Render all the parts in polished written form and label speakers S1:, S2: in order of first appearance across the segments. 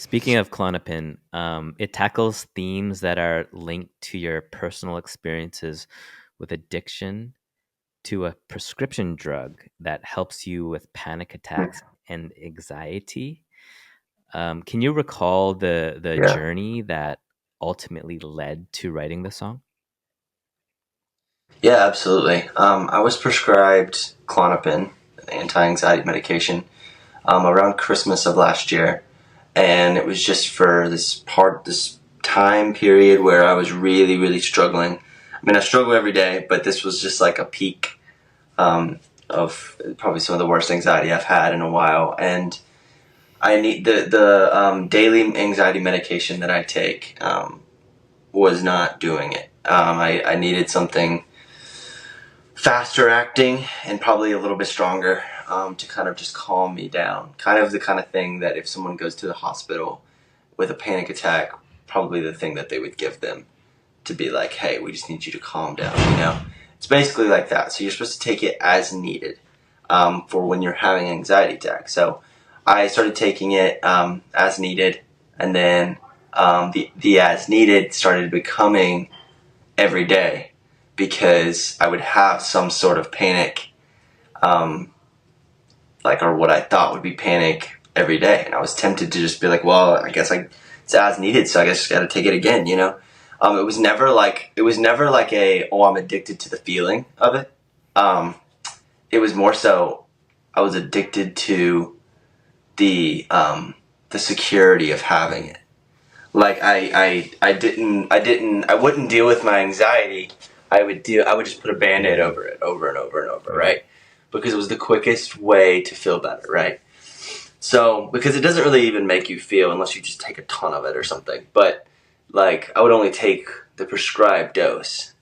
S1: Speaking of Klonopin, it tackles themes that are linked to your personal experiences with addiction to a prescription drug that helps you with panic attacks and anxiety. Can you recall the
S2: Yeah.
S1: journey that ultimately led to writing the song?
S2: Yeah, absolutely. I was prescribed Klonopin, an anti-anxiety medication, around Christmas of last year, and it was just for this time period where I was really, really struggling. I mean, I struggle every day, but this was just like a peak of probably some of the worst anxiety I've had in a while, and I need the daily anxiety medication that I take was not doing it. I needed something faster acting and probably a little bit stronger to kind of just calm me down. Kind of the kind of thing that if someone goes to the hospital with a panic attack, probably the thing that they would give them to be like, hey, we just need you to calm down, you know? It's basically like that. So you're supposed to take it as needed for when you're having an anxiety attack. So I started taking it as needed, and then the as needed started becoming every day because I would have some sort of panic, um, or what I thought would be panic every day, and I was tempted to just be like, well, I guess it's as needed, so I guess I just got to take it again, you know. It was never like a I'm addicted to the feeling of it. Um, it was more so I was addicted to the security of having it. Like I wouldn't deal with my anxiety. I would just put a band-aid over it over and over and over,
S1: Right.
S2: right? Because it was the quickest way to feel better, right? So, because it doesn't really even make you feel unless you just take a ton of it or something. But like I would only take the prescribed dose.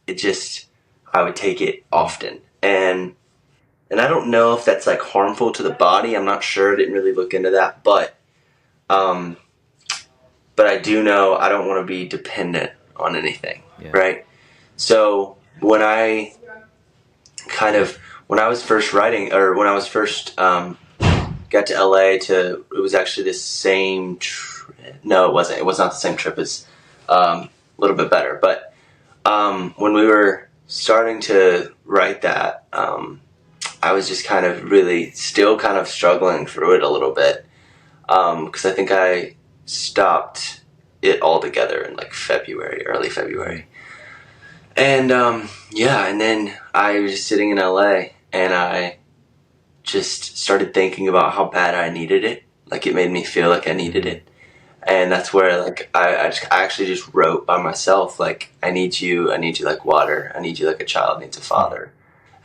S2: I would take it often. And I don't know if that's like harmful to the body. I'm not sure. I didn't really look into that, um but I do know I don't want to be dependent on anything,
S1: Yeah.
S2: right? So when I was first writing, or when I was first got to LA it was actually the same no, it wasn't. It was not the same trip. It's a little bit better. But when we were starting to write that, I was just kind of really still kind of struggling through it a little bit because I think I stopped it altogether in like February, early February. And yeah, and then I was just sitting in LA and I just started thinking about how bad I needed it. Like it made me feel like I needed
S1: Mm-hmm.
S2: it. And that's where like I actually just wrote by myself like I need you like water, I need you like a child needs a father,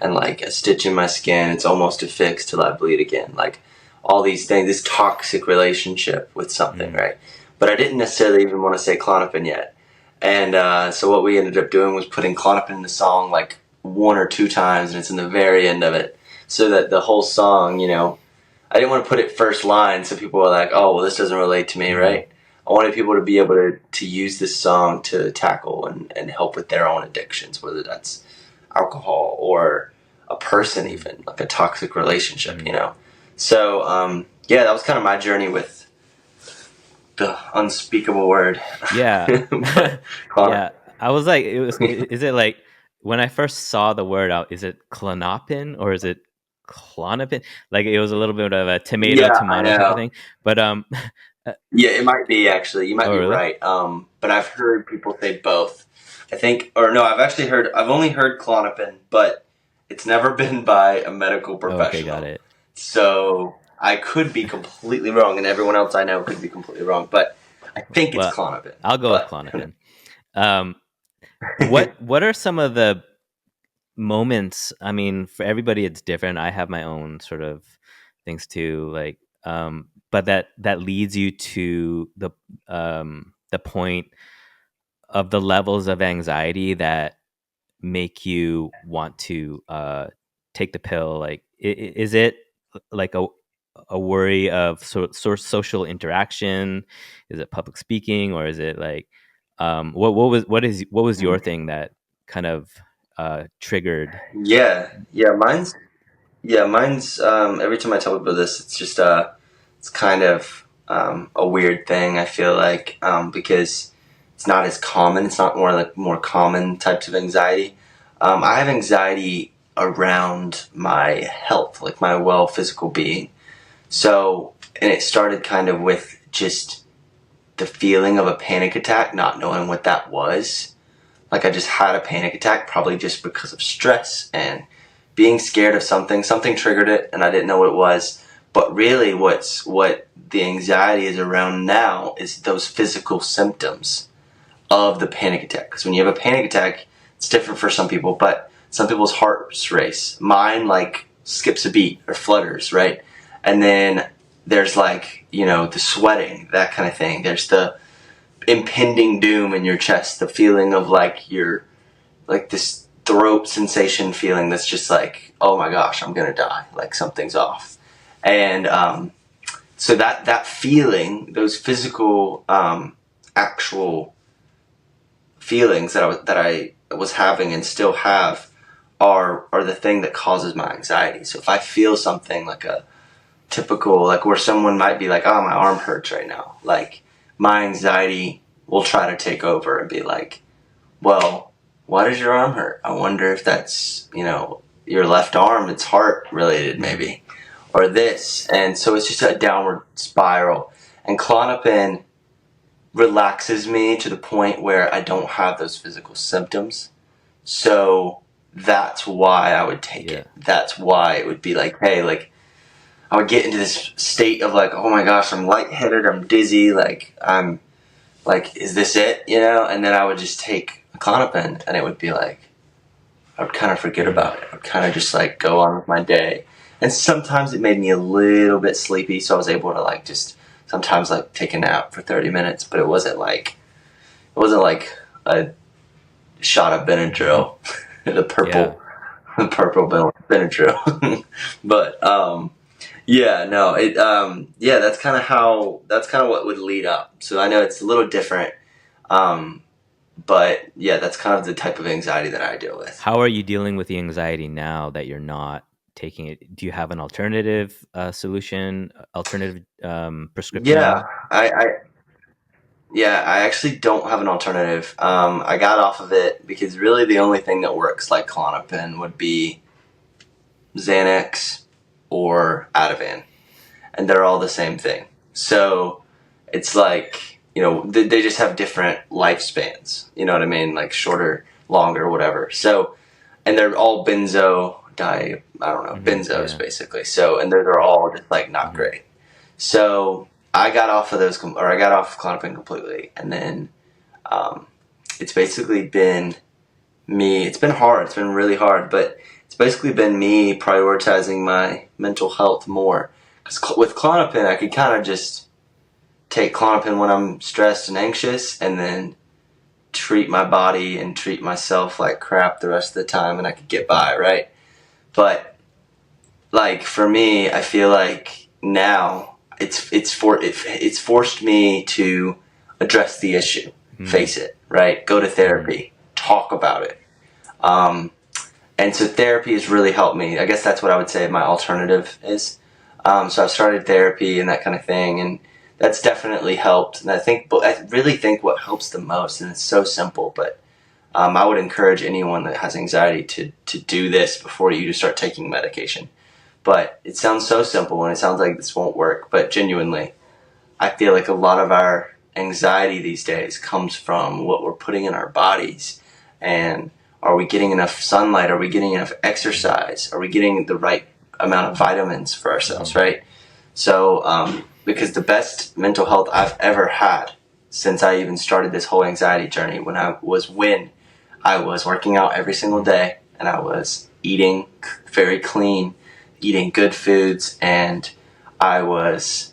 S2: and like a stitch in my skin, it's almost a fix till I bleed again. Like all these things, this toxic relationship with something,
S1: Mm.
S2: right? But I didn't necessarily even want to say Klonopin yet, and so what we ended up doing was putting Klonopin in the song like one or two times, and it's in the very end of it, so that the whole song, you know, I didn't want to put it first line so people were like, oh, well, this doesn't relate to me,
S1: Mm-hmm.
S2: right? I wanted people to be able to use this song to tackle and help with their own addictions, whether that's alcohol or a person, even like a toxic relationship,
S1: Mm-hmm.
S2: you know? So, yeah, that was kind of my journey with the unspeakable word.
S1: Yeah.
S2: But, Connor,
S1: Yeah. I was like, is it like when I first saw the word out, is it Klonopin or is it Klonopin? Like it was a little bit of a tomato
S2: yeah, I
S1: tomato type of
S2: know.
S1: thing. But
S2: Yeah, it might be actually. You might
S1: oh
S2: be
S1: really?
S2: right. But I've heard people say both. I think, or no, I've only heard Klonopin, but it's never been by a medical
S1: Oh, okay, got
S2: professional.
S1: it.
S2: So I could be completely wrong, and everyone else I know could be completely wrong. But I think it's
S1: Well,
S2: Klonopin.
S1: I'll go with
S2: But
S1: Klonopin. Um, what are some of the moments? I mean, for everybody it's different. I have my own sort of things too, like but that leads you to the point of the levels of anxiety that make you want to take the pill. Like is it like a worry of social interaction? Is it public speaking, or is it like what was your thing that kind of triggered?
S2: yeah, mine's every time I tell people this, it's just it's kind of. a weird thing. I feel like because it's not as common. It's not more common types of anxiety. I have anxiety around my health, like my physical being. So, and it started kind of with just the feeling of a panic attack, not knowing what that was. Like I just had a panic attack, probably just because of stress and being scared of something. Something triggered it, and I didn't know what it was. But really, what the anxiety is around now is those physical symptoms of the panic attack. Because when you have a panic attack, it's different for some people, but some people's hearts race. Mine like skips a beat or flutters, right? And then there's like, the sweating, that kind of thing. There's the impending doom in your chest, the feeling of like you're like this throat sensation feeling that's just like, oh my gosh, I'm gonna die, like something's off. And so that feeling, those physical actual feelings that I was having and still have are the thing that causes my anxiety. So if I feel something like a typical, like where someone might be like, oh, my arm hurts right now, like my anxiety will try to take over and be like, well, why does your arm hurt? I wonder if that's, your left arm, it's heart related maybe, or this. And so it's just a downward spiral. And Klonopin relaxes me to the point where I don't have those physical symptoms. So that's why I would take
S1: Yeah.
S2: it. That's why it would be like, hey, like I would get into this state of like, oh my gosh, I'm lightheaded, I'm dizzy, like I'm like, is this it? And then I would just take a Klonopin and it would be like, I would kind of forget about it. I would kind of just like go on with my day. And sometimes it made me a little bit sleepy, so I was able to like just sometimes like take a nap for 30 minutes, but it wasn't like a shot of Benadryl, the
S1: Yeah.
S2: purple, the purple Benadryl. But yeah, no, yeah, that's kind of what would lead up. So I know it's a little different, um, but yeah, that's kind of the type of anxiety that I deal with.
S1: How are you dealing with the anxiety now that you're not taking it? Do you have an alternative solution, alternative
S2: Yeah,
S1: prescription?
S2: I yeah, I actually don't have an alternative. I got off of it because really the only thing that works like Klonopin would be Xanax or Ativan, and they're all the same thing. So it's like, they just have different lifespans. You know what I mean? Like shorter, longer, whatever. So, and they're all I don't know, benzos
S1: Yeah.
S2: basically. So, and they're all just like not
S1: Hmm.
S2: great. So I got off of those, or I got off Klonopin completely, and then um, it's basically been me. It's been hard. It's been really hard, but it's basically been me prioritizing my mental health more. Because with Klonopin, I could kind of just take Klonopin when I'm stressed and anxious, and then treat my body and treat myself like crap the rest of the time, and I could get by, right? But like for me, I feel like now it's forced me to address the issue,
S1: Hmm.
S2: face it, right? Go to
S1: Hmm.
S2: therapy, talk about it. Um, and so therapy has really helped me. I guess that's what I would say my alternative is. So I've started therapy and that kind of thing, and that's definitely helped. And but I really think what helps the most, and it's so simple, but I would encourage anyone that has anxiety to do this before you start taking medication. But it sounds so simple, and it sounds like this won't work. But genuinely, I feel like a lot of our anxiety these days comes from what we're putting in our bodies. And are we getting enough sunlight? Are we getting enough exercise? Are we getting the right amount of vitamins for ourselves,
S1: Hmm.
S2: right? So, because the best mental health I've ever had since I even started this whole anxiety journey when I was working out every single
S1: Hmm.
S2: day and I was eating very clean, eating good foods, and I was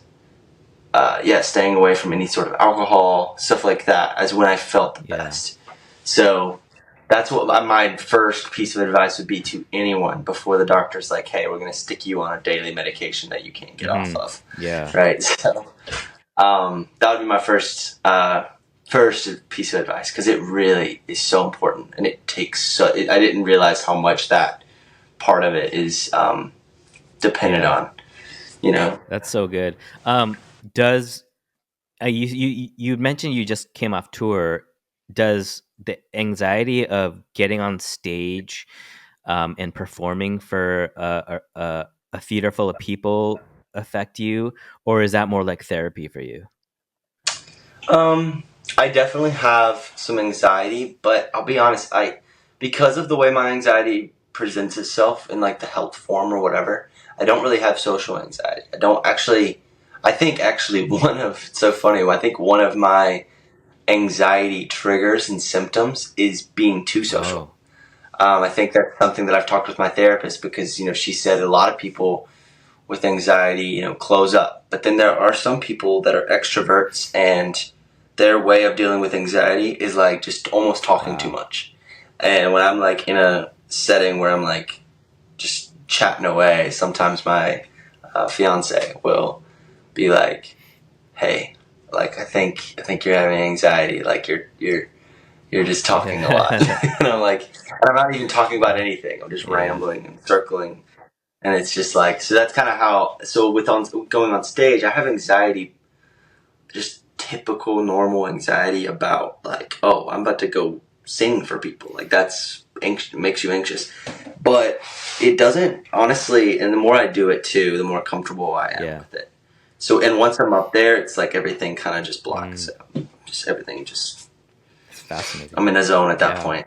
S2: staying away from any sort of alcohol, stuff like that, as when I felt the
S1: Yeah.
S2: best. So that's what my first piece of advice would be to anyone before the doctor's like, hey, we're going to stick you on a daily medication that you can't get off
S1: Hmm.
S2: of.
S1: Yeah.
S2: Right? So that would be my first piece of advice because it really is so important and it takes I didn't realize how much that part of it is dependent
S1: Yeah.
S2: on, you know?
S1: That's so good. Does you mentioned you just came off tour. Does the anxiety of getting on stage and performing for a theater full of people affect you, or is that more like therapy for you?
S2: Um, I definitely have some anxiety, but I'll be honest, because of the way my anxiety presents itself in like the health form or whatever, I don't really have social anxiety. I don't actually, I think actually it's so funny, I think one of my anxiety triggers and symptoms is being too social.
S1: Oh,
S2: I think that's something that I've talked with my therapist because, she said a lot of people with anxiety, close up. But then there are some people that are extroverts and their way of dealing with anxiety is like just almost talking too
S1: wow.
S2: much. And when I'm like in a setting where I'm like just chatting away, sometimes my fiance will be like, "Hey, like I think you're having anxiety. Like you're just talking a lot."
S1: Yeah.
S2: And I'm not even talking about anything. I'm just
S1: Yeah.
S2: rambling and circling, and it's just like, so that's kind of how. So with going on stage, I have anxiety, just typical normal anxiety about like, oh, I'm about to go sing for people. Like that's makes you anxious, but it doesn't honestly. And the more I do it too, the more comfortable I am
S1: Yeah.
S2: with it. So, and once I'm up there, it's like everything kind of just blocks
S1: Mm,
S2: out. Just everything, just
S1: it's fascinating.
S2: I'm in a zone at that
S1: Yeah.
S2: point.